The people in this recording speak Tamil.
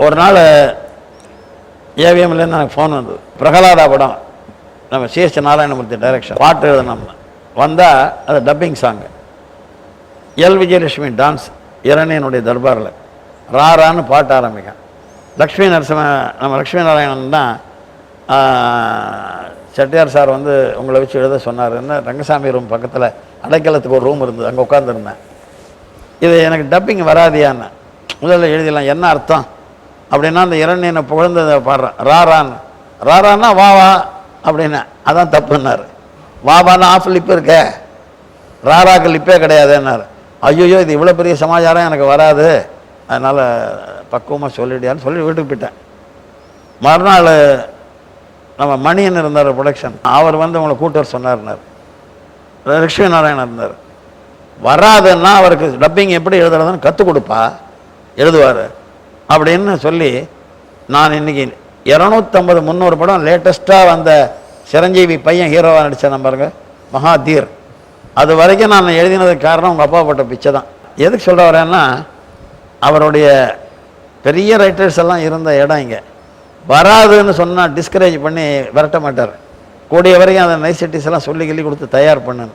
ஒரு நாள் ஏவிஎம்லேருந்து எனக்கு ஃபோன் வந்தது. பிரகலாதா படம் நம்ம சிஎஸ் நாராயணமூர்த்தி டைரக்ஷன் பாட்டு எழுதணும்னு வந்தால் அது dubbing song. L Vijayalakshmi dance இரணியனுடைய தர்பாரில் ராரான்னு பாட்டு ஆரம்பிக்கும். லக்ஷ்மி நரசிம்ம நம்ம லக்ஷ்மி நாராயணன் தான் செட்டியார் சார் வந்து உங்களை வச்சு எழுத சொன்னாருன்னு ரங்கசாமி ரூம் பக்கத்தில் அடைக்கலத்துக்கு ஒரு ரூம் இருந்தது, அங்கே உட்காந்துருந்தேன். இது எனக்கு டப்பிங் வராதியான்னு முதல்ல எழுதிடலாம், என்ன அர்த்தம் அப்படின்னா அந்த இரணியனை புகழ்ந்ததை பாடுறேன். ராரான்னு ராரான்னா வா வா அப்படின்னு, அதான் தப்புன்னாரு. வாவான்னு ஆஃப் லிப்பு இருக்க, ராராக்கு லிப்பே கிடையாதுன்னாரு. ஐயோ இது இவ்வளோ பெரிய சமாச்சாரம் எனக்கு வராது, அதனால் பக்குவமாக சொல்லிடியான்னு சொல்லி வீட்டுக்கு போயிட்டேன். மறுநாள் நம்ம மணியன் இருந்தார் ப்ரொடக்ஷன், அவர் வந்து உங்களை கூட்டர் சொன்னார்னார். லக்ஷ்மி நாராயணன் இருந்தார். வராதுன்னா அவருக்கு டப்பிங் எப்படி எழுதுறதுன்னு கற்றுக் கொடுப்பா, எழுதுவார் அப்படின்னு சொல்லி நான் இன்றைக்கி 250-300 படம் லேட்டஸ்ட்டாக வந்த சிரஞ்சீவி பையன் ஹீரோவாக நடித்த பாருங்க மகாதீர், அது வரைக்கும் நான் எழுதினதுக்கு காரணம் உங்கள் அப்பா போட்ட பிச்சை தான். எதுக்கு சொல்ல வரேன்னா, அவருடைய பெரிய ரைட்டர்ஸ் எல்லாம் இருந்த இடம் இங்கே. வராதுன்னு சொன்னால் டிஸ்கரேஜ் பண்ணி விரட்ட மாட்டார். கூடிய வரைக்கும் அந்த நைசிட்டிஸ் எல்லாம் சொல்லி கொடுத்து தயார் பண்ணு.